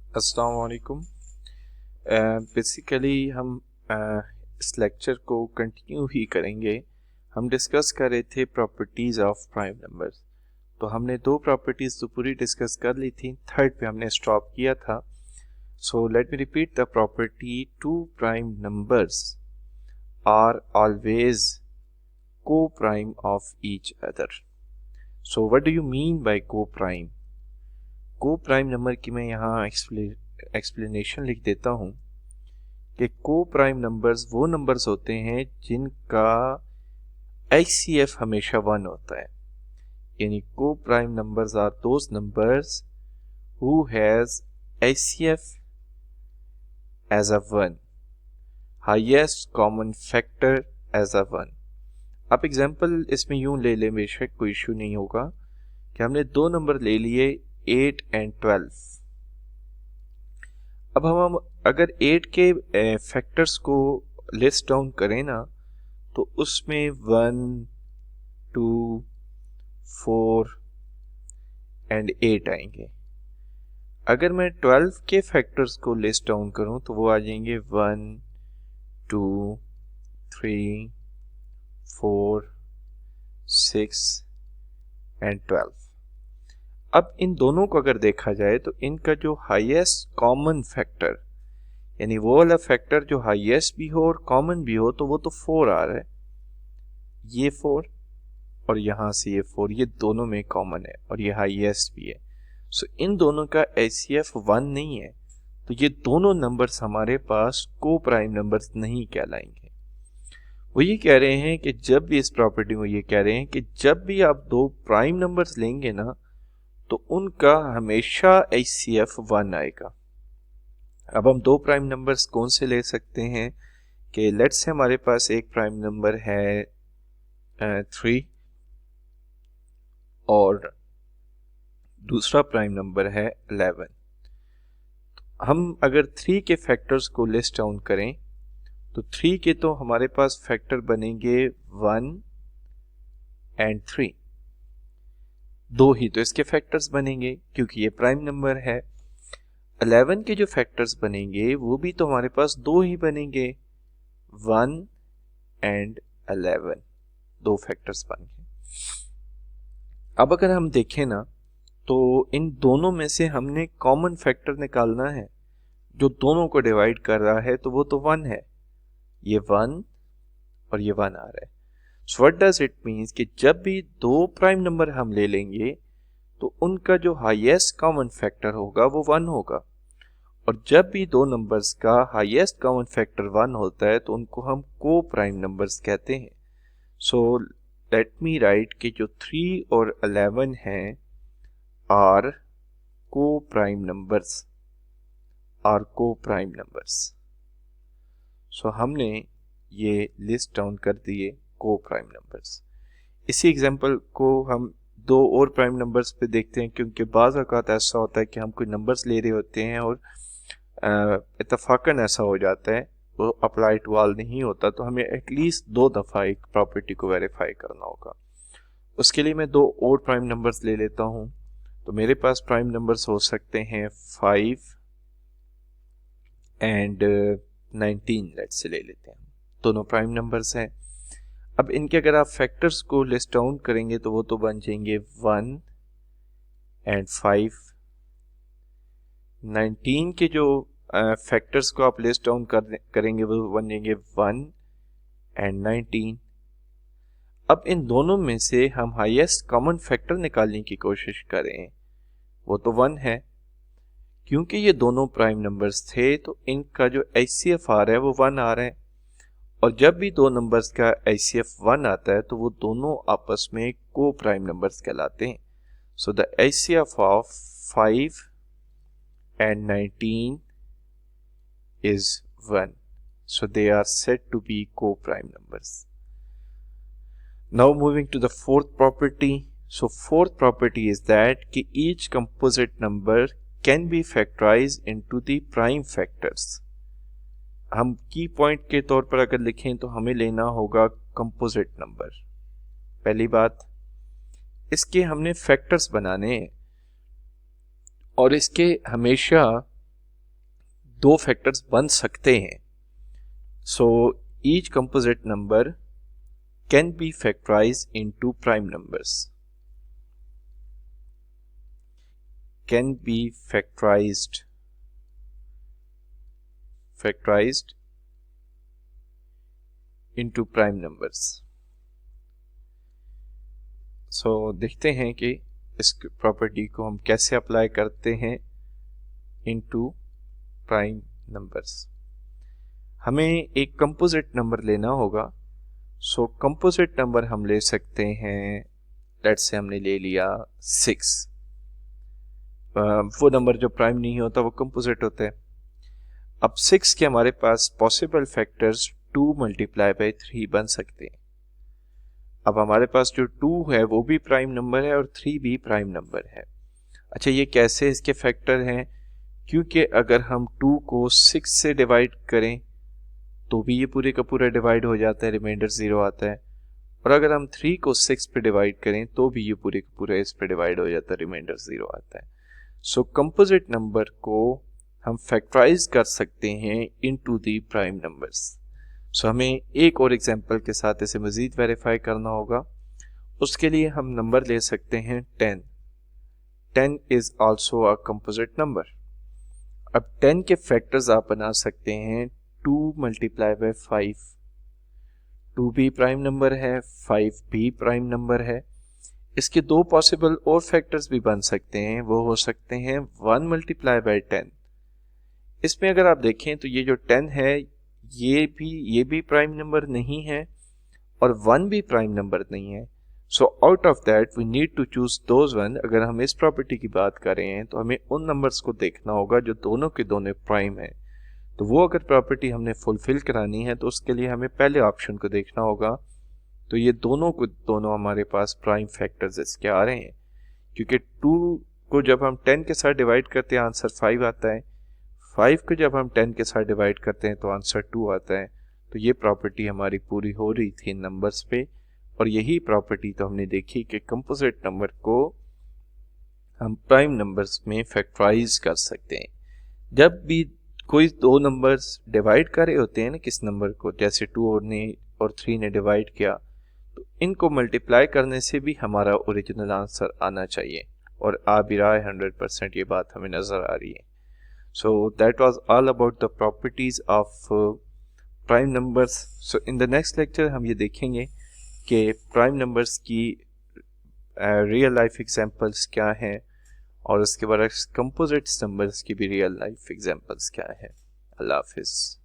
अस्सलाम वालेकुम। बेसिकली हम इस लेक्चर को कंटिन्यू ही करेंगे। हम डिस्कस कर रहे थे प्रॉपर्टीज़ ऑफ प्राइम नंबर्स। तो हमने दो प्रॉपर्टीज़ तो पूरी डिस्कस कर ली थी, थर्ड पे हमने स्टॉप किया था। So let me repeat the property, two prime numbers are always coprime of each other. So what do you mean by coprime? Coprime number की मैं यहाँ एक्सप्लेनेशन लिख देता हूँ कि को प्राइम नंबर्स वो नंबर्स होते हैं जिनका HCF हमेशा 1 होता है। यानी को prime numbers are those numbers who has HCF as a 1, highest common factor as a 1। आप एग्जांपल इसमें यूं ले लें, बेशक कोई इशू नहीं होगा, कि हमने दो नंबर ले लिए 8 एंड 12। अब हम अगर 8 के फैक्टर्स को लिस्ट डाउन करें ना, तो उसमें 1, 2, 4 एंड 8 आएंगे। अगर मैं 12 के फैक्टर्स को लिस्ट डाउन करूं तो वो आ जाएंगे 1, 2, 3, 4, 6 एंड 12। अब इन दोनों को अगर देखा जाए तो इनका जो हाईएस्ट कॉमन फैक्टर, यानी वो वाला फैक्टर जो हाईएस्ट भी हो और कॉमन भी हो, तो वो तो 4 आ रहा है। ये 4 और यहां से ये 4, ये दोनों में कॉमन है और ये हाईएस्ट भी है। सो इन दोनों का HCF 1 नहीं है, तो ये दोनों नंबर्स हमारे पास को प्राइम नंबर्स नहीं कहलाएंगे। वो ये कह रहे हैं कि जब भी इस प्रॉपर्टी में ये कह रहे हैं कि जब भी आप दो प्राइम नंबर्स लेंगे ना, तो उनका हमेशा HCF 1 आएगा। अब हम दो प्राइम नंबर्स कौन से ले सकते हैं कि लेट्स से हमारे पास एक प्राइम नंबर है 3 और दूसरा प्राइम नंबर है 11। हम अगर 3 के फैक्टर्स को लिस्ट डाउन करें तो 3 के तो हमारे पास फैक्टर बनेंगे 1 एंड 3, दो ही तो इसके फैक्टर्स बनेंगे क्योंकि ये प्राइम नंबर है। 11 के जो फैक्टर्स बनेंगे वो भी तो हमारे पास दो ही बनेंगे, 1 एंड 11, दो फैक्टर्स बन गए। अब अगर हम देखें ना, तो इन दोनों में से हमने कॉमन फैक्टर निकालना है जो दोनों को डिवाइड कर रहा है, तो वो तो 1 है। ये 1 और ये 1 आ रहा है। So what does it means कि जब भी दो प्राइम नंबर हम ले लेंगे तो उनका जो हाईएस्ट कॉमन फैक्टर होगा वो 1 होगा, और जब भी दो नंबर्स का हाईएस्ट कॉमन फैक्टर 1 होता है तो उनको हम को प्राइम नंबर्स कहते हैं। सो लेट मी राइट कि जो 3 और 11 हैं आर को प्राइम नंबर्स, आर को प्राइम नंबर्स। सो हमने ये लिस्ट डाउन कर दिए को प्राइम नंबर्स। इसी एग्जांपल को हम दो और प्राइम नंबर्स पे देखते हैं, क्योंकि बाज़ औक़ात ऐसा होता है कि हम कोई नंबर्स ले रहे होते हैं और इत्तफाकन ऐसा हो जाता है वो अप्लाई टू ऑल नहीं होता, तो हमें एटलीस्ट 2 दफ़ा एक प्रॉपर्टी को वेरीफाई करना होगा। उसके लिए मैं दो और प्राइम नंबर्स ले लेता हूँ। तो मेरे पास प्राइम नंबर्स हो सकते हैं 5 एंड 19, लेट्स से ले लेते हैं, दोनों प्राइम नंबर्स हैं। अब इनके अगर आप फैक्टर्स को लिस्ट डाउन करेंगे तो वो तो बन जाएंगे 1 एंड 5। 19 के जो फैक्टर्स को आप लिस्ट डाउन करेंगे वो बन जाएंगे 1 एंड 19। अब इन दोनों में से हम हाईएस्ट कॉमन फैक्टर निकालने की कोशिश करें, वो तो 1 है। क्योंकि ये दोनों प्राइम नंबर्स थे तो इनका जो HCF आ रहा है वो 1 आ रहा है, और जब भी दो नंबर्स का HCF 1 आता है तो वो दोनों आपस में को प्राइम नंबर्स कहलाते हैं। So the HCF of 5 and 19 is 1. So they are said to be co-prime numbers. Now moving to the fourth property. So fourth property is that कि each composite number can be factorized into the prime factors. हम की point के तौर पर अगर लिखें तो हमें लेना होगा कंपोजिट नंबर। पहली बात, इसके हमने फैक्टर्स बनाने हैं और इसके हमेशा दो फैक्टर्स बन सकते हैं. So each composite number can be factorised into prime numbers. Can be factorised into prime numbers. So देखते हैं कि इस प्रॉपर्टी को हम कैसे अप्लाई करते हैं into prime numbers. हमें एक कंपोजिट नंबर लेना होगा. सो कंपोजिट नंबर हम ले सकते हैं, लेट्स से हमने ले लिया 6. वो नंबर जो प्राइम नहीं होता वो कंपोजिट होता है. अब 6 के हमारे पास पॉसिबल फैक्टर्स 2 मल्टीप्लाई बाई 3 बन सकते हैं. अब हमारे पास जो 2 है वो भी प्राइम नंबर है और 3 भी प्राइम नंबर है. अच्छा, ये कैसे इसके फैक्टर हैं? क्योंकि अगर हम 2 को 6 से डिवाइड करें तो भी ये पूरे का पूरा डिवाइड हो जाता है, रिमाइंडर 0 आता है. और अगर हम 3 को 6 पे डिवाइड करें तो भी ये पूरे का पूरा इस पे डिवाइड हो जाता है, रिमाइंडर 0 आता है. सो कंपोजिट नंबर को हम फैक्टराइज कर सकते हैं इनटू दी प्राइम नंबर्स. सो हमें एक और एग्जांपल के साथ इसे मजीद वेरीफाई करना होगा. उसके लिए हम नंबर ले सकते हैं 10. 10 is also a composite number. अब 10 के फैक्टर्स आप बना सकते हैं 2 मल्टीप्लाई बाय 5. 2 भी प्राइम नंबर है, 5 भी प्राइम नंबर है. इसके दो पॉसिबल और फैक्टर्स भी बन सकते हैं. वो हो सकते हैं 1 मल्टीप्लाई बाय 10. इसमें अगर आप देखें तो ये जो 10 है ये भी प्राइम नंबर नहीं है और 1 भी प्राइम नंबर नहीं है. So out of that we need to choose those one. अगर हम इस प्रॉपर्टी की बात कर रहे हैं तो हमें उन नंबर्स को देखना होगा जो दोनों के दोनों प्राइम है. तो वो अगर प्रॉपर्टी हमने फुलफिल करानी है तो उसके लिए हमें पहले ऑप्शन को देखना होगा. तो ये दोनों हमारे पास प्राइम फैक्टर्स इसके आ रहे हैं, क्योंकि 2 को जब हम 10 के साथ डिवाइड करते हैं आंसर 5 आता है. 5 को जब हम 10 के साथ डिवाइड करते हैं तो आंसर 2 आता है. तो ये प्रॉपर्टी हमारी पूरी हो रही थी नंबर्स पे. और यही प्रॉपर्टी तो हमने देखी कि कंपोजिट नंबर को हम प्राइम नंबर्स में फैक्टराइज कर सकते हैं. जब भी कोई दो नंबर्स डिवाइड कर रहे होते हैं ना किस नंबर को, जैसे 2 और 3 ने डिवाइड किया, तो इनको मल्टीप्लाई करने से भी हमारा ओरिजिनल आंसर आना चाहिए. और आ भी रहा है 100%, ये बात हमें नजर आ रही है. So that was all about the properties of prime numbers. So in the next lecture हम ये देखेंगे कि prime numbers की real life examples क्या हैं और उसके बाद composite numbers की भी real life examples क्या हैं. अल्लाह हाफिज़.